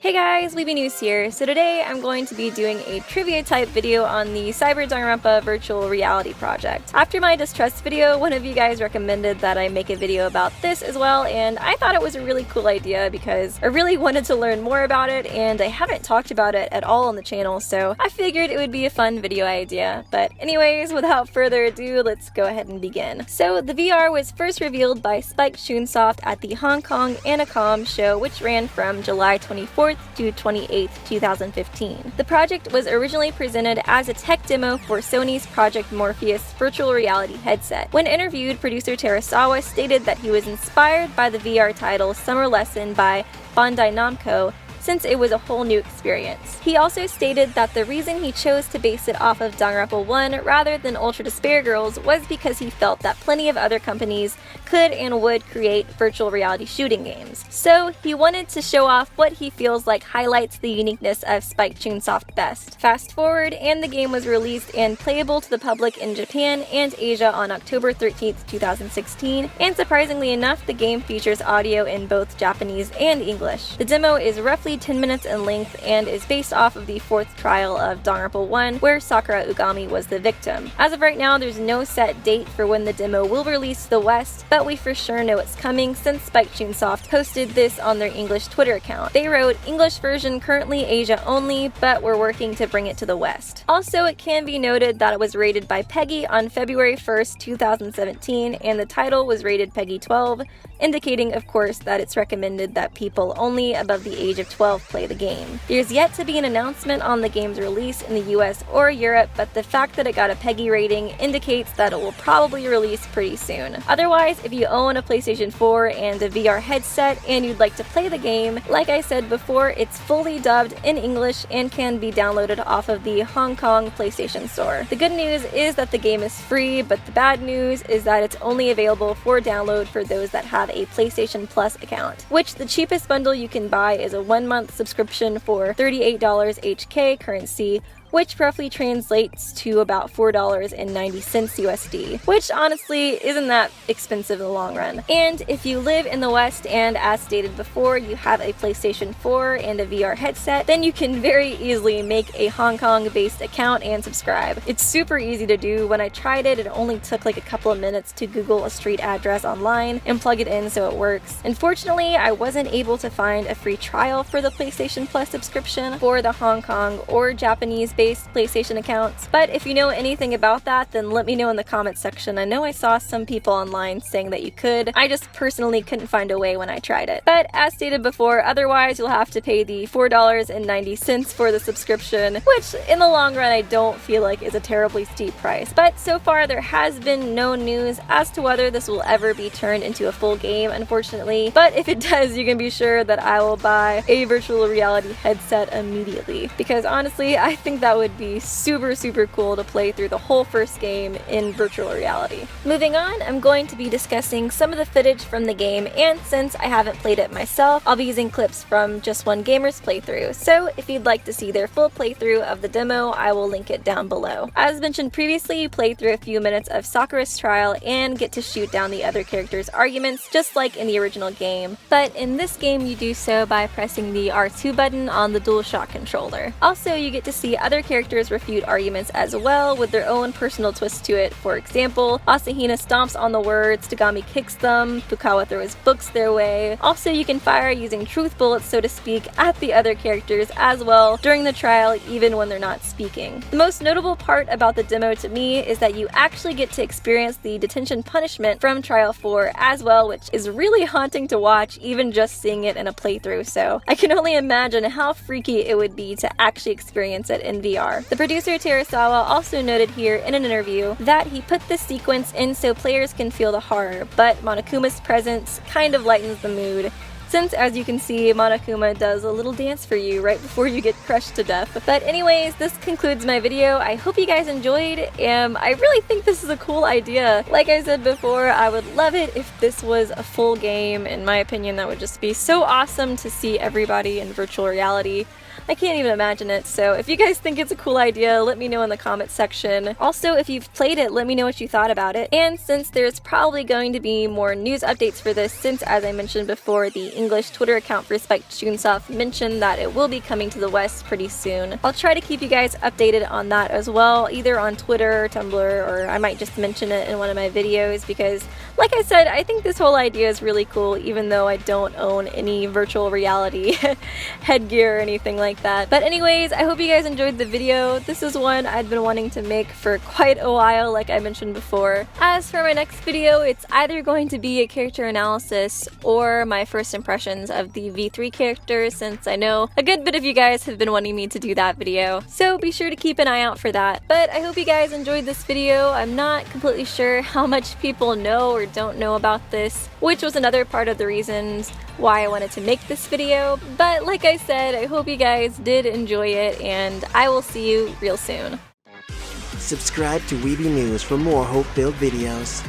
Hey guys, Weeby News here. So today I'm going to be doing a trivia type video on the Danganronpa virtual reality project. After my distrust video, one of you guys recommended that I make a video about this as well, and I thought it was a really cool idea because I really wanted to learn more about it and I haven't talked about it at all on the channel, so I figured it would be a fun video idea. But anyways, without further ado, let's go ahead and begin. So the VR was first revealed by Chunsoft at the Hong Kong Anacom show, which ran from July 24th to 28th, 2015. The project was originally presented as a tech demo for Sony's Project Morpheus virtual reality headset. When interviewed, producer Terasawa stated that he was inspired by the VR title Summer Lesson by Bandai Namco, since it was a whole new experience. He also stated that the reason he chose to base it off of Danganronpa 1 rather than Ultra Despair Girls was because he felt that plenty of other companies could and would create virtual reality shooting games. So he wanted to show off what he feels like highlights the uniqueness of Chunsoft best. Fast forward, and the game was released and playable to the public in Japan and Asia on October 13th, 2016, and surprisingly enough, the game features audio in both Japanese and English. The demo is roughly 10 minutes in length and is based off of the fourth trial of Danganronpa 1, where Sakura Ugami was the victim. As of right now, there's no set date for when the demo will release to the West, but we for sure know it's coming since Chunsoft posted this on their English Twitter account. They wrote, "English version currently Asia only, but we're working to bring it to the West." Also, it can be noted that it was rated by PEGI on February 1st, 2017, and the title was rated PEGI 12, indicating, of course, that it's recommended that people only above the age of 12 play the game. There's yet to be an announcement on the game's release in the US or Europe, but the fact that it got a PEGI rating indicates that it will probably release pretty soon. Otherwise, if you own a PlayStation 4 and a VR headset and you'd like to play the game, like I said before, it's fully dubbed in English and can be downloaded off of the Hong Kong PlayStation Store. The good news is that the game is free, but the bad news is that it's only available for download for those that have a PlayStation Plus account, which the cheapest bundle you can buy is a 1-month subscription for $38 HK currency, which roughly translates to about $4.90 USD, which honestly isn't that expensive in the long run. And if you live in the West and, as stated before, you have a PlayStation 4 and a VR headset, then you can very easily make a Hong Kong-based account and subscribe. It's super easy to do. When I tried it, it only took like a couple of minutes to Google a street address online and plug it in so it works. Unfortunately, I wasn't able to find a free trial for the PlayStation Plus subscription for the Hong Kong or Japanese PlayStation accounts, but if you know anything about that, then let me know in the comments section. I know I saw some people online saying that you could. I just personally couldn't find a way when I tried it. But as stated before, otherwise you'll have to pay the $4.90 for the subscription, which in the long run I don't feel like is a terribly steep price. But so far there has been no news as to whether this will ever be turned into a full game, unfortunately. But if it does, you can be sure that I will buy a virtual reality headset immediately, because honestly I think that would be super cool to play through the whole first game in virtual reality. Moving on, I'm going to be discussing some of the footage from the game, and since I haven't played it myself, I'll be using clips from Just One Gamer's playthrough, so if you'd like to see their full playthrough of the demo, I will link it down below. As mentioned previously, you play through a few minutes of Sakura's trial and get to shoot down the other characters' arguments, just like in the original game, but in this game you do so by pressing the R2 button on the DualShock controller. Also, you get to see other characters refute arguments as well, with their own personal twist to it. For example, Asahina stomps on the words, Tagami kicks them, Fukawa throws books their way. Also, you can fire using truth bullets, so to speak, at the other characters as well during the trial, even when they're not speaking. The most notable part about the demo to me is that you actually get to experience the detention punishment from Trial 4 as well, which is really haunting to watch, even just seeing it in a playthrough, so I can only imagine how freaky it would be to actually experience it in VR. The producer Terasawa also noted here in an interview that he put this sequence in so players can feel the horror, but Monokuma's presence kind of lightens the mood, since as you can see, Monokuma does a little dance for you right before you get crushed to death. But anyways, this concludes my video. I hope you guys enjoyed, and I really think this is a cool idea. Like I said before, I would love it if this was a full game. In my opinion, that would just be so awesome to see everybody in virtual reality. I can't even imagine it, so if you guys think it's a cool idea, let me know in the comments section. Also, if you've played it, let me know what you thought about it. And since there's probably going to be more news updates for this, since as I mentioned before, the English Twitter account for Spiked Chunsoft mentioned that it will be coming to the West pretty soon. I'll try to keep you guys updated on that as well, either on Twitter, Tumblr, or I might just mention it in one of my videos because, like I said, I think this whole idea is really cool even though I don't own any virtual reality headgear or anything like that. But anyways, I hope you guys enjoyed the video. This is one I'd been wanting to make for quite a while, like I mentioned before. As for my next video, it's either going to be a character analysis or my first impressions of the V3 characters, since I know a good bit of you guys have been wanting me to do that video. So be sure to keep an eye out for that. But I hope you guys enjoyed this video. I'm not completely sure how much people know or don't know about this, which was another part of the reasons why I wanted to make this video. But like I said, I hope you guys did enjoy it, and I will see you real soon. Subscribe to Weeby News for more hope-filled videos.